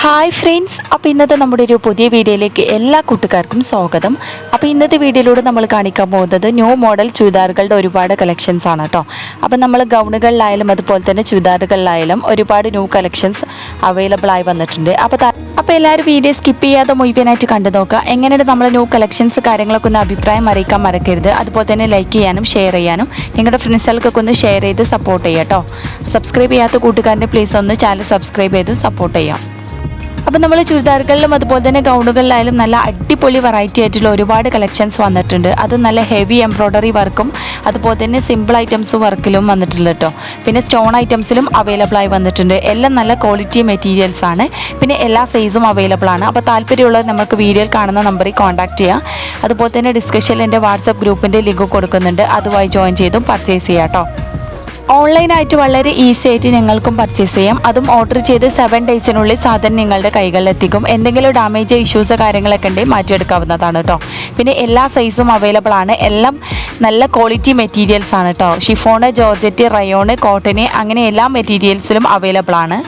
Hi friends, അപ്പോൾ ഇന്നത്തെ നമ്മുടെ ഒരു പുതിയ വീഡിയോയിലേക്ക് എല്ലാ കൂട്ടുകാർക്കും സ്വാഗതം. അപ്പോൾ ഇന്നത്തെ വീഡിയോയിലൂടെ നമ്മൾ കാണിക്കാൻ പോകുന്നത് ന്യൂ മോഡൽ ചുരിദാറുകളുടെ ഒരുപാട് കളക്ഷൻസ് ആണ് കേട്ടോ. അപ്പോൾ നമ്മൾ ഗൗണുകളിലായാലും അതുപോലെ തന്നെ ചുരിദാറുകളിലായാലും ഒരുപാട് ന്യൂ കളക്ഷൻസ് അവൈലബിൾ ആയി വന്നിട്ടുണ്ട്. അപ്പോൾ എല്ലാവരും വീഡിയോ സ്കിപ്പ് ചെയ്യാതെ മുഴുവനായിട്ട് കണ്ടു നോക്കുക. എങ്ങനെയാണ് നമ്മൾ ന്യൂ കളക്ഷൻസ് കാര്യങ്ങളൊക്കെ ഒന്ന് അഭിപ്രായം അറിയിക്കാൻ മറക്കരുത്. അതുപോലെ തന്നെ ലൈക്ക് ചെയ്യാനും ഷെയർ ചെയ്യാനും നിങ്ങളുടെ ഫ്രണ്ട്സുകൾക്കൊക്കെ ഒന്ന് ഷെയർ ചെയ്ത് സപ്പോർട്ട് ചെയ്യാം കേട്ടോ. സബ്സ്ക്രൈബ് ചെയ്യാത്ത കൂട്ടുകാരൻ്റെ പ്ലീസ് ഒന്ന് ചാനൽ സബ്സ്ക്രൈബ് ചെയ്ത് സപ്പോർട്ട് ചെയ്യാം. അപ്പോൾ നമ്മൾ ചുരിദാറുകളിലും അതുപോലെ തന്നെ ഗൗണുകളിലായാലും നല്ല അടിപൊളി വെറൈറ്റി ആയിട്ടുള്ള ഒരുപാട് കളക്ഷൻസ് വന്നിട്ടുണ്ട്. അത് നല്ല ഹെവി എംബ്രോയ്ഡറി വർക്കും അതുപോലെ തന്നെ സിമ്പിൾ ഐറ്റംസ് വർക്കിലും വന്നിട്ടുണ്ട് കേട്ടോ. പിന്നെ സ്റ്റോൺ ഐറ്റംസിലും അവൈലബിൾ ആയി വന്നിട്ടുണ്ട്. എല്ലാം നല്ല ക്വാളിറ്റി മെറ്റീരിയൽസ് ആണ്. പിന്നെ എല്ലാ സൈസും അവൈലബിൾ ആണ്. അപ്പോൾ താല്പര്യമുള്ളത് നമുക്ക് വീഡിയോയിൽ കാണുന്ന നമ്പറിൽ കോൺടാക്ട് ചെയ്യാം. അതുപോലെ തന്നെ ഡിസ്കഷനിൽ എൻ്റെ വാട്സപ്പ് ഗ്രൂപ്പിൻ്റെ ലിങ്ക് കൊടുക്കുന്നുണ്ട്. അതുമായി ജോയിൻ ചെയ്തും പർച്ചേസ് ചെയ്യാം കേട്ടോ. ഓൺലൈനായിട്ട് വളരെ ഈസി ആയിട്ട് നിങ്ങൾക്കും പർച്ചേസ് ചെയ്യാം. അതും ഓർഡർ ചെയ്ത് 7 ഡേയ്സിനുള്ളിൽ സാധനം നിങ്ങളുടെ കൈകളിലെത്തിക്കും. എന്തെങ്കിലും ഡാമേജ് ഇഷ്യൂസ് കാര്യങ്ങളൊക്കെ ഉണ്ടെങ്കിൽ മാറ്റിയെടുക്കാവുന്നതാണ് കേട്ടോ. പിന്നെ എല്ലാ സൈസും അവൈലബിൾ ആണ്. എല്ലാം നല്ല ക്വാളിറ്റി മെറ്റീരിയൽസ് ആണ് കേട്ടോ. ഷിഫോണ്, ജോർജറ്റ്, റയോണ്, കോട്ടന് അങ്ങനെ എല്ലാ മെറ്റീരിയൽസിലും അവൈലബിൾ ആണ്.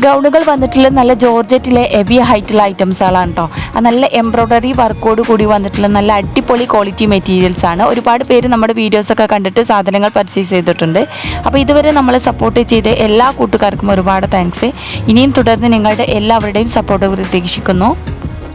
ഗൗണുകൾ വന്നിട്ടുള്ള നല്ല ജോർജറ്റിലെ ഹെവി ഹൈറ്റുള്ള ഐറ്റംസുകളാണ് കേട്ടോ. നല്ല എംബ്രോയ്ഡറി വർക്കോട് കൂടി വന്നിട്ടുള്ള നല്ല അടിപൊളി ക്വാളിറ്റി മെറ്റീരിയൽസ് ആണ്. ഒരുപാട് പേര് നമ്മുടെ വീഡിയോസൊക്കെ കണ്ടിട്ട് സാധനങ്ങൾ പർച്ചേസ് ചെയ്തിട്ടുണ്ട്. അപ്പോൾ ഇതുവരെ നമ്മളെ സപ്പോർട്ട് ചെയ്ത് എല്ലാ കൂട്ടുകാർക്കും ഒരുപാട് താങ്ക്സ്. ഇനിയും തുടർന്ന് നിങ്ങളുടെ എല്ലാവരുടെയും സപ്പോർട്ട് പ്രതീക്ഷിക്കുന്നു.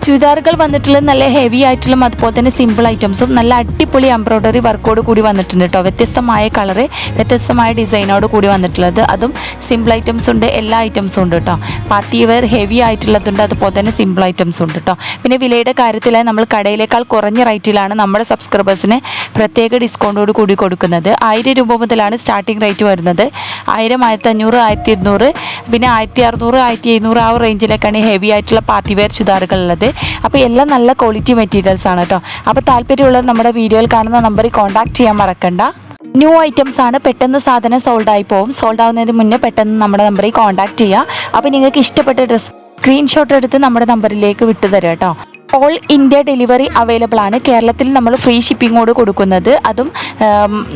ചുരിദാറുകൾ വന്നിട്ടുള്ളത് നല്ല ഹെവി ആയിട്ടുള്ള അതുപോലെ തന്നെ സിമ്പിൾ ഐറ്റംസും നല്ല അടിപൊളി എംബ്രോയ്ഡറി വർക്കോട് കൂടി വന്നിട്ടുണ്ട് കേട്ടോ. വ്യത്യസ്തമായ കളറ്, വ്യത്യസ്തമായ ഡിസൈനോട് കൂടി വന്നിട്ടുള്ളത്. അതും സിമ്പിൾ ഐറ്റംസ് ഉണ്ട്, എല്ലാ ഐറ്റംസും ഉണ്ട് കേട്ടോ. പാർട്ടി വെയർ ഹെവി ആയിട്ടുള്ളതുണ്ട്, അതുപോലെ തന്നെ സിമ്പിൾ ഐറ്റംസും ഉണ്ട് കേട്ടോ. പിന്നെ വിലയുടെ കാര്യത്തിൽ നമ്മൾ കടയിലേക്കാൾ കുറഞ്ഞ റേറ്റിലാണ് നമ്മുടെ സബ്സ്ക്രൈബേഴ്സിന് പ്രത്യേക ഡിസ്കൗണ്ടോട് കൂടി കൊടുക്കുന്നത്. 1000 രൂപ മുതലാണ് സ്റ്റാർട്ടിംഗ് റേറ്റ് വരുന്നത്. 1000, 1500, 1200, പിന്നെ 1600, 1700 ആ റേഞ്ചിലേക്കാണ് ഹെവി ആയിട്ടുള്ള പാർട്ടി വെയർ ചുരിദാറുകളുള്ളത്. അപ്പോൾ എല്ലാം നല്ല ക്വാളിറ്റി മെറ്റീരിയൽസ് ആണ് കേട്ടോ. അപ്പോൾ താല്പര്യമുള്ളത് നമ്മുടെ വീഡിയോയിൽ കാണുന്ന നമ്പറിൽ കോൺടാക്ട് ചെയ്യാൻ മറക്കണ്ട. ന്യൂ ഐറ്റംസ് ആണ്. പെട്ടെന്ന് സാധനം സോൾഡ് ആയി പോകും. സോൾഡ് ആവുന്നതിന് മുന്നേ പെട്ടെന്ന് നമ്മുടെ നമ്പറിൽ കോൺടാക്ട് ചെയ്യുക. അപ്പോൾ നിങ്ങൾക്ക് ഇഷ്ടപ്പെട്ട ഡ്രസ്സ് സ്ക്രീൻഷോട്ട് എടുത്ത് നമ്മുടെ നമ്പറിലേക്ക് വിട്ടുതരാം കേട്ടോ. ഓൾ ഇന്ത്യ ഡെലിവറി അവൈലബിൾ ആണ്. കേരളത്തിൽ നമ്മൾ ഫ്രീ ഷിപ്പിങ്ങോട് കൊടുക്കുന്നത്. അതും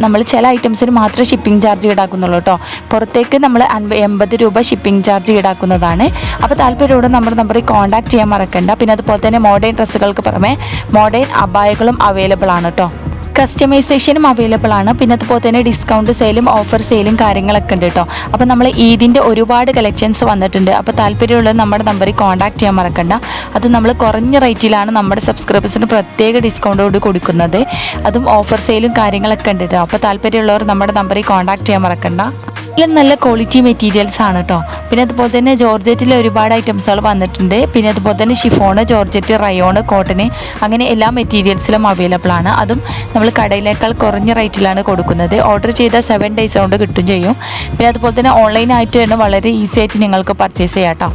നമ്മൾ ചില ഐറ്റംസിന് മാത്രമേ ഷിപ്പിംഗ് ചാർജ് ഈടാക്കുന്നുള്ളൂ കേട്ടോ. പുറത്തേക്ക് നമ്മൾ 80 രൂപ ഷിപ്പിംഗ് ചാർജ് ഈടാക്കുന്നതാണ്. അപ്പോൾ താല്പര്യത്തോടെ നമ്മുടെ നമ്പറിൽ കോൺടാക്ട് ചെയ്യാൻ മറക്കണ്ട. പിന്നെ അതുപോലെ തന്നെ മോഡേൺ ഡ്രസ്സുകൾക്ക് പുറമെ മോഡേൺ അബായകളും അവൈലബിൾ ആണ് കേട്ടോ. കസ്റ്റമൈസേഷനും അവൈലബിൾ ആണ്. പിന്നെ അതുപോലെ തന്നെ ഡിസ്കൗണ്ട് സെയിലും ഓഫർ സെയിലും കാര്യങ്ങളൊക്കെ ഉണ്ട് കേട്ടോ. അപ്പോൾ നമ്മൾ ഈദിൻ്റെ ഒരുപാട് കളക്ഷൻസ് വന്നിട്ടുണ്ട്. അപ്പോൾ താല്പര്യമുള്ളത് നമ്മുടെ നമ്പറിൽ കോൺടാക്ട് ചെയ്യാൻ മറക്കണ്ട. അത് നമ്മൾ കുറഞ്ഞ റേറ്റിലാണ് നമ്മുടെ സബ്സ്ക്രൈബേഴ്സിന് പ്രത്യേക ഡിസ്കൗണ്ടോട് കൊടുക്കുന്നത്. അതും ഓഫർ സെയിലും കാര്യങ്ങളൊക്കെ ഉണ്ട് കേട്ടോ. അപ്പോൾ താല്പര്യമുള്ളവർ നമ്മുടെ നമ്പറിൽ കോൺടാക്ട് ചെയ്യാൻ മറക്കണ്ട. എല്ലാം നല്ല ക്വാളിറ്റി മെറ്റീരിയൽസ് ആണ് കേട്ടോ. പിന്നെ അതുപോലെ തന്നെ ജോർജറ്റിൽ ഒരുപാട് ഐറ്റംസുകൾ വന്നിട്ടുണ്ട്. പിന്നെ അതുപോലെ തന്നെ ഷിഫോണ്, ജോർജറ്റ്, റയോണ്, കോട്ടന് അങ്ങനെ എല്ലാ മെറ്റീരിയൽസിലും അവൈലബിൾ ആണ്. അതും നമ്മൾ കടയിലേക്കാൾ കുറഞ്ഞ റേറ്റിലാണ് കൊടുക്കുന്നത്. ഓർഡർ ചെയ്താൽ 7 ഡേയ്സ് കൊണ്ട് കിട്ടും ചെയ്യും. പിന്നെ അതുപോലെ തന്നെ ഓൺലൈനായിട്ട് വളരെ ഈസി ആയിട്ട് നിങ്ങൾക്ക് പർച്ചേസ് ചെയ്യാം കേട്ടോ.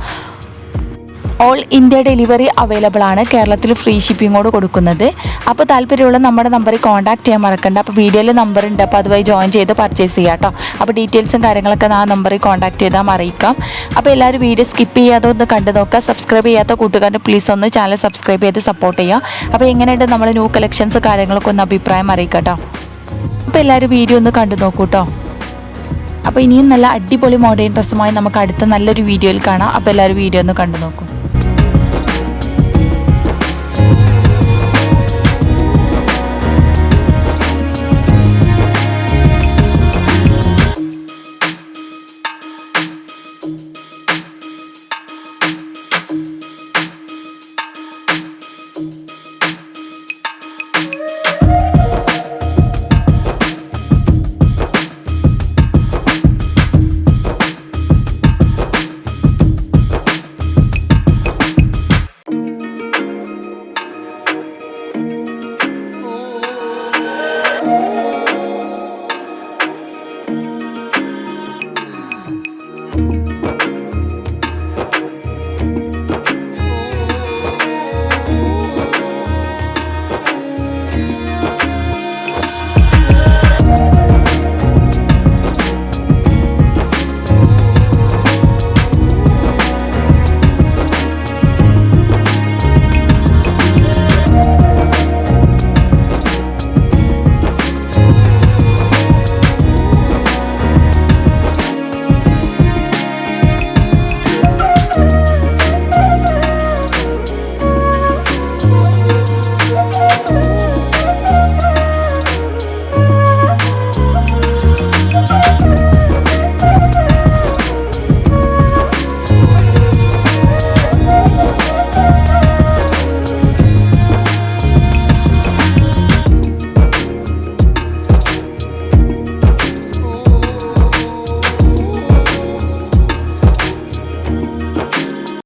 ഓൾ ഇന്ത്യ ഡെലിവറി അവൈലബിൾ ആണ്. കേരളത്തിൽ ഫ്രീ ഷിപ്പിങ്ങോട് കൊടുക്കുന്നത്. അപ്പോൾ താല്പര്യമുള്ള നമ്മുടെ നമ്പറിൽ കോൺടാക്ട് ചെയ്യാൻ മറക്കണ്ട. അപ്പോൾ വീഡിയോയിൽ നമ്പർ ഉണ്ട്. അപ്പോൾ അതുവഴി ജോയിൻ ചെയ്ത് പർച്ചേസ് ചെയ്യാം കേട്ടോ. അപ്പോൾ ഡീറ്റെയിൽസും കാര്യങ്ങളൊക്കെ ആ നമ്പറിൽ കോൺടാക്ട് ചെയ്താൽ അറിയിക്കാം. അപ്പോൾ എല്ലാവരും വീഡിയോ സ്കിപ്പ് ചെയ്യാതെ ഒന്ന് കണ്ടു നോക്കുക. സബ്സ്ക്രൈബ് ചെയ്യാത്ത കൂട്ടുകാരുടെ പ്ലീസ് ഒന്ന് ചാനൽ സബ്സ്ക്രൈബ് ചെയ്ത് സപ്പോർട്ട് ചെയ്യുക. അപ്പോൾ എങ്ങനെയുണ്ട് നമ്മൾ ന്യൂ കളക്ഷൻസ് കാര്യങ്ങളൊക്കെ ഒന്ന് അഭിപ്രായം അറിയിക്കാം കേട്ടോ. അപ്പോൾ എല്ലാവരും വീഡിയോ ഒന്ന് കണ്ടു നോക്കൂ കേട്ടോ. അപ്പോൾ ഇനിയും നല്ല അടിപൊളി മോഡേൺ ഡ്രസ്സുമായി നമുക്ക് അടുത്ത നല്ലൊരു വീഡിയോയിൽ കാണാം. അപ്പോൾ എല്ലാവരും വീഡിയോ ഒന്ന് കണ്ടു നോക്കൂ.